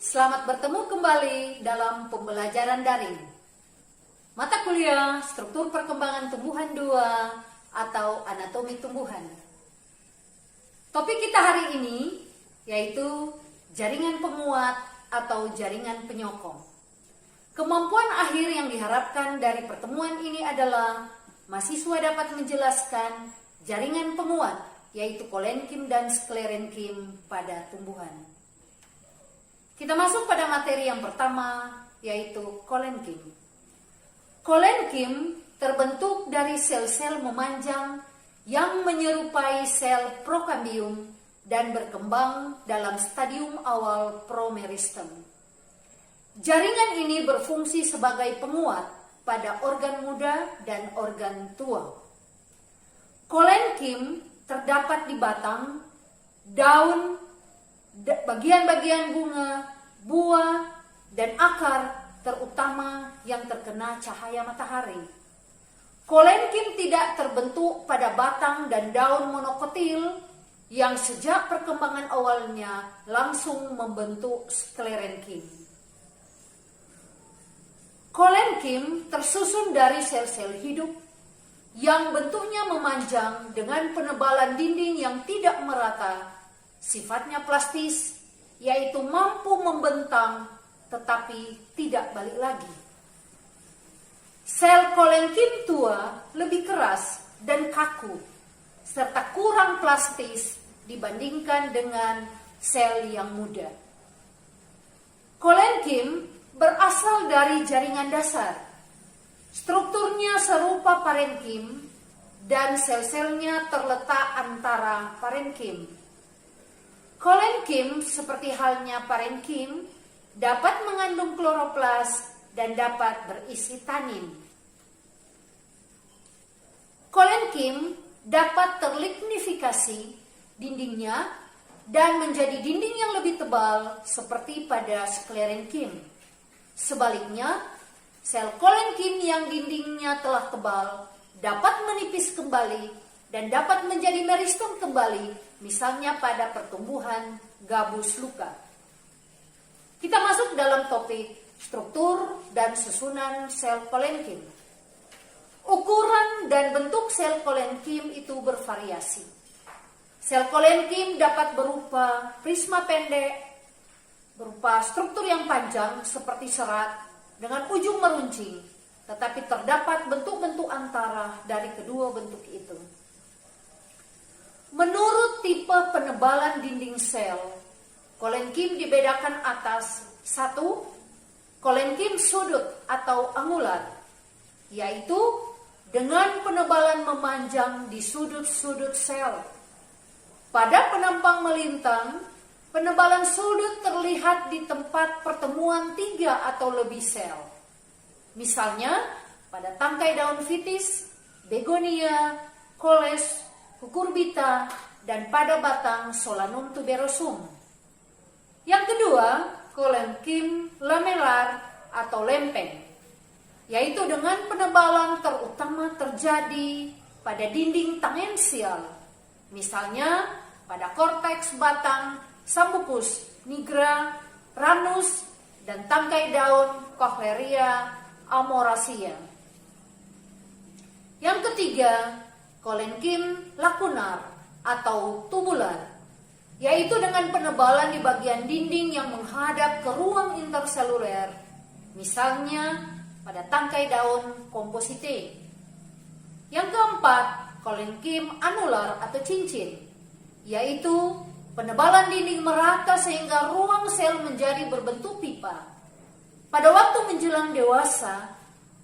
Selamat bertemu kembali dalam pembelajaran daring. Mata kuliah Struktur Perkembangan Tumbuhan 2 atau Anatomi Tumbuhan. Topik kita hari ini yaitu jaringan penguat atau jaringan penyokong. Kemampuan akhir yang diharapkan dari pertemuan ini adalah mahasiswa dapat menjelaskan jaringan penguat yaitu kolenkim dan sklerenkim pada tumbuhan. Kita masuk pada materi yang pertama, yaitu kolenkim. Kolenkim terbentuk dari sel-sel memanjang yang menyerupai sel prokambium dan berkembang dalam stadium awal promeristem. Jaringan ini berfungsi sebagai penguat pada organ muda dan organ tua. Kolenkim terdapat di batang, daun, bagian-bagian bunga, buah, dan akar, terutama yang terkena cahaya matahari. Kolenkim tidak terbentuk pada batang dan daun monokotil yang sejak perkembangan awalnya langsung membentuk sklerenkim. Kolenkim tersusun dari sel-sel hidup yang bentuknya memanjang dengan penebalan dinding yang tidak merata, sifatnya plastis, yaitu mampu membentang tetapi tidak balik lagi. Sel kolenkim tua lebih keras dan kaku, serta kurang plastis dibandingkan dengan sel yang muda. Kolenkim berasal dari jaringan dasar. Strukturnya serupa parenkim dan sel-selnya terletak antara parenkim. Kolenkim seperti halnya parenkim dapat mengandung kloroplas dan dapat berisi tanin. Kolenkim dapat terlignifikasi dindingnya dan menjadi dinding yang lebih tebal seperti pada sklerenkim. Sebaliknya, sel kolenkim yang dindingnya telah tebal dapat menipis kembali dan dapat menjadi meristem kembali, misalnya pada pertumbuhan gabus luka. Kita masuk dalam topik struktur dan susunan sel kolenkim. Ukuran dan bentuk sel kolenkim itu bervariasi. Sel kolenkim dapat berupa prisma pendek, berupa struktur yang panjang seperti serat dengan ujung meruncing, tetapi terdapat bentuk-bentuk antara dari kedua bentuk itu. Menurut tipe penebalan dinding sel, kolenkim dibedakan atas 1. Kolenkim sudut atau angular, yaitu dengan penebalan memanjang di sudut-sudut sel. Pada penampang melintang, penebalan sudut terlihat di tempat pertemuan 3 atau lebih sel. Misalnya, pada tangkai daun vitis, begonia, koles, cucurbita, dan pada batang Solanum tuberosum. Yang kedua, kolenkim lamelar atau lempeng, yaitu dengan penebalan terutama terjadi pada dinding tangensial, misalnya pada korteks batang Sambucus nigra, ranus, dan tangkai daun Cochlearia amoracea. Yang ketiga, kolenkim lakunar atau tubular, yaitu dengan penebalan di bagian dinding yang menghadap ke ruang interseluler, misalnya pada tangkai daun Compositae. Yang keempat, kolenkim anular atau cincin, yaitu penebalan dinding merata sehingga ruang sel menjadi berbentuk pipa. Pada waktu menjelang dewasa,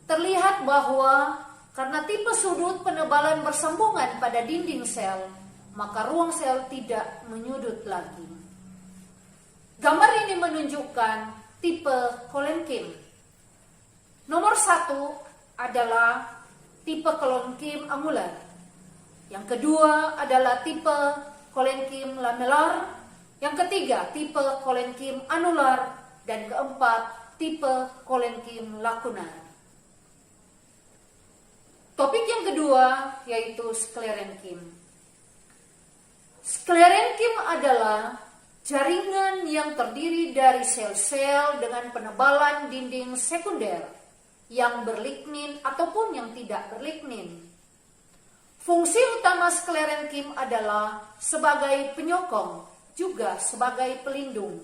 terlihat bahwa karena tipe sudut penebalan bersambungan pada dinding sel, maka ruang sel tidak menyudut lagi. Gambar ini menunjukkan tipe kolenkim. Nomor 1 adalah tipe kolenkim angular. Yang kedua adalah tipe kolenkim lamelar. Yang ketiga tipe kolenkim anular. Dan keempat tipe kolenkim lakunar. Topik yang kedua yaitu sklerenkim. Sklerenkim adalah jaringan yang terdiri dari sel-sel dengan penebalan dinding sekunder yang berlignin ataupun yang tidak berlignin. Fungsi utama sklerenkim adalah sebagai penyokong, juga sebagai pelindung.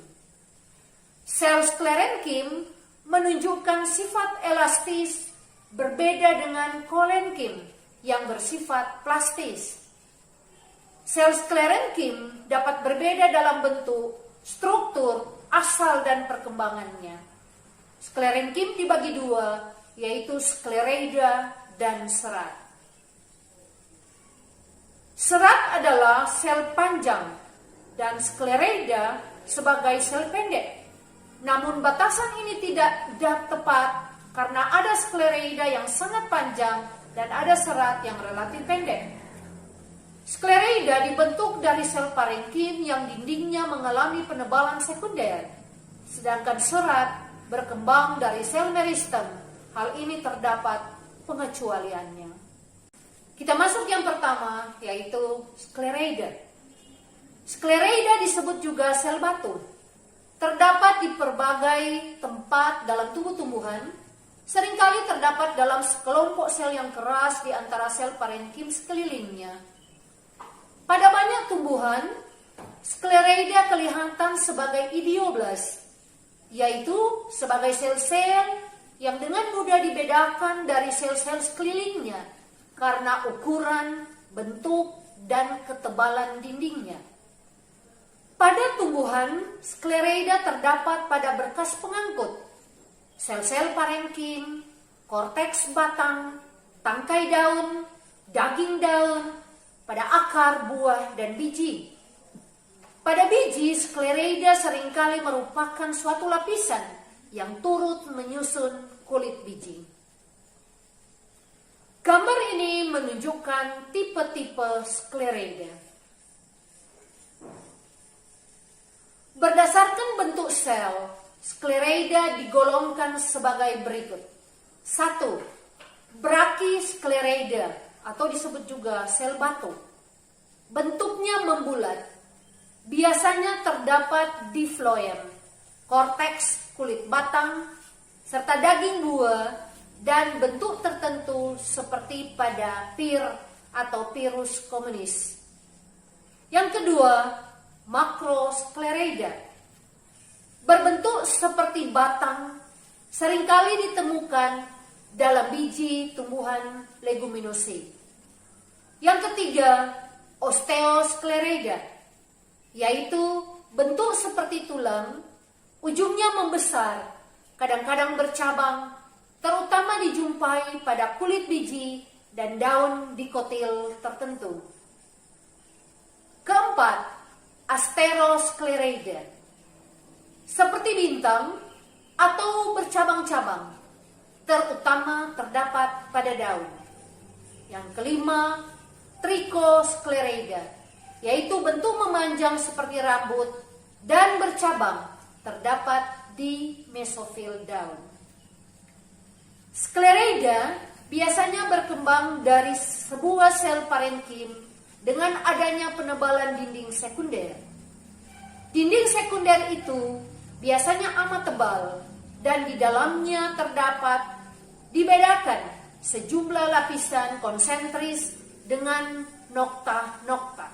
Sel sklerenkim menunjukkan sifat elastis berbeda dengan kolenkim yang bersifat plastis. Sel sklerenkim dapat berbeda dalam bentuk, struktur, asal, dan perkembangannya. Sklerenkim dibagi dua, yaitu sklereida dan serat. Serat adalah sel panjang dan sklereida sebagai sel pendek. Namun batasan ini tidak tepat karena ada sklereida yang sangat panjang dan ada serat yang relatif pendek. Sklereida dibentuk dari sel parenkim yang dindingnya mengalami penebalan sekunder, sedangkan serat berkembang dari sel meristem. Hal ini terdapat pengecualiannya. Kita masuk yang pertama, yaitu sklereida. Sklereida disebut juga sel batu. Terdapat di berbagai tempat dalam tubuh tumbuhan, seringkali terdapat dalam sekelompok sel yang keras di antara sel parenkim sekelilingnya. Pada banyak tumbuhan, sklereida kelihatan sebagai idioblas, yaitu sebagai sel-sel yang dengan mudah dibedakan dari sel-sel sekelilingnya karena ukuran, bentuk, dan ketebalan dindingnya. Pada tumbuhan, sklereida terdapat pada berkas pengangkut, sel-sel parenkim, korteks batang, tangkai daun, daging daun, pada akar, buah, dan biji. Pada biji, sklereida seringkali merupakan suatu lapisan yang turut menyusun kulit biji. Gambar ini menunjukkan tipe-tipe sklereida. Berdasarkan bentuk sel, sklereida digolongkan sebagai berikut. 1. Brachisklereida atau disebut juga sel batu. Bentuknya membulat. Biasanya terdapat di floem, korteks kulit batang, serta daging buah, dan bentuk tertentu seperti pada pir atau Pyrrhus communis. Yang kedua, makrosklereida. Berbentuk seperti batang, seringkali ditemukan dalam biji tumbuhan leguminosae. Yang ketiga, osteosklereida, yaitu bentuk seperti tulang, ujungnya membesar, kadang-kadang bercabang, terutama dijumpai pada kulit biji dan daun dikotil tertentu. Keempat, asterosklereida, seperti bintang atau bercabang-cabang, terutama terdapat pada daun. Yang kelima, trichosklereida, yaitu bentuk memanjang seperti rambut dan bercabang, terdapat di mesofil daun. Sklereida biasanya berkembang dari sebuah sel parenkim dengan adanya penebalan dinding sekunder. Dinding sekunder itu biasanya amat tebal dan di dalamnya terdapat dibedakan sejumlah lapisan konsentris dengan nokta-nokta.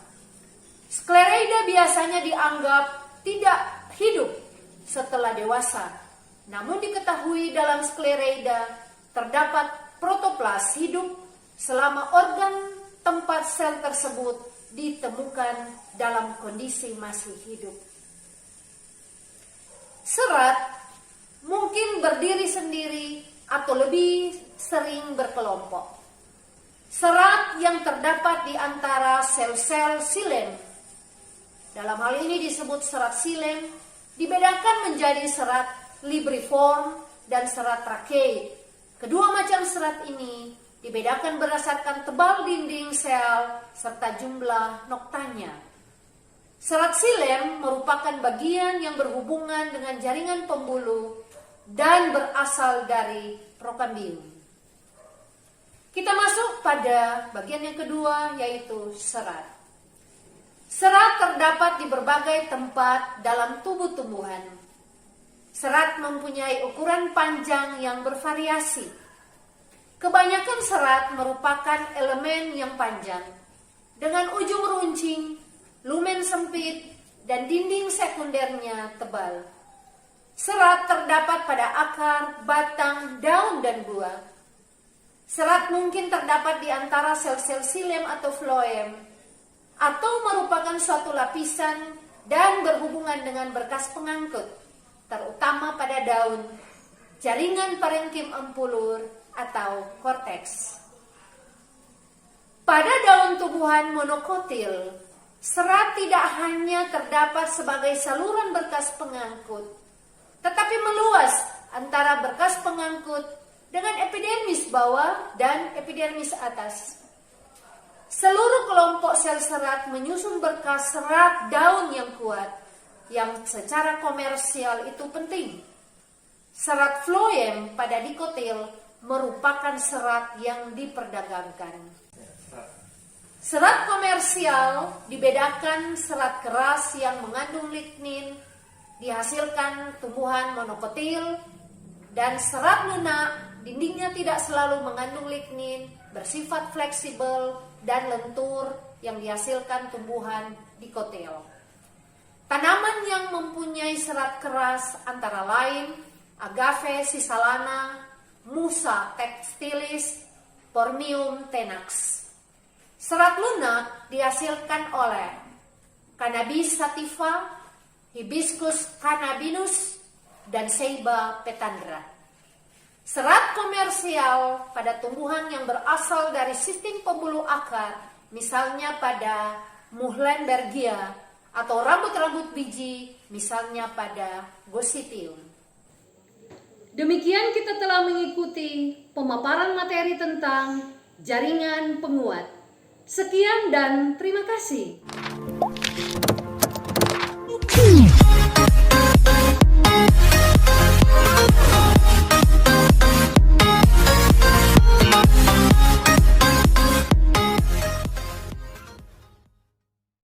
Sklereida biasanya dianggap tidak hidup setelah dewasa. Namun diketahui dalam sklereida terdapat protoplas hidup selama organ tempat sel tersebut ditemukan dalam kondisi masih hidup. Serat mungkin berdiri sendiri atau lebih sering berkelompok. Serat yang terdapat di antara sel-sel xilem, dalam hal ini disebut serat xilem, dibedakan menjadi serat libriform dan serat tracheid. Kedua macam serat ini dibedakan berdasarkan tebal dinding sel serta jumlah noktanya. Serat xilem merupakan bagian yang berhubungan dengan jaringan pembuluh dan berasal dari prokambium. Kita masuk pada bagian yang kedua, yaitu serat. Serat terdapat di berbagai tempat dalam tubuh tumbuhan. Serat mempunyai ukuran panjang yang bervariasi. Kebanyakan serat merupakan elemen yang panjang, dengan ujung runcing, lumen sempit, dan dinding sekundernya tebal. Serat terdapat pada akar, batang, daun, dan buah. Serat mungkin terdapat di antara sel-sel xilem atau floem, atau merupakan suatu lapisan dan berhubungan dengan berkas pengangkut, terutama pada daun, jaringan parenkim empulur, atau korteks. Pada daun tumbuhan monokotil, serat tidak hanya terdapat sebagai saluran berkas pengangkut, tetapi meluas antara berkas pengangkut dengan epidermis bawah dan epidermis atas. Seluruh kelompok sel serat menyusun berkas serat daun yang kuat, yang secara komersial itu penting. Serat floem pada dikotil merupakan serat yang diperdagangkan. Serat komersial dibedakan serat keras yang mengandung lignin, dihasilkan tumbuhan monokotil, dan serat lunak, dindingnya tidak selalu mengandung lignin, bersifat fleksibel dan lentur yang dihasilkan tumbuhan dikotil. Tanaman yang mempunyai serat keras antara lain Agave sisalana, Musa textilis, Phormium tenax. Serat lunak dihasilkan oleh Cannabis sativa, Hibiscus cannabinus, dan Ceiba petandra. Serat komersial pada tumbuhan yang berasal dari sistem pembuluh akar, misalnya pada Muhlenbergia, atau rambut-rambut biji, misalnya pada Gossypium. Demikian kita telah mengikuti pemaparan materi tentang jaringan penguat. Sekian dan terima kasih.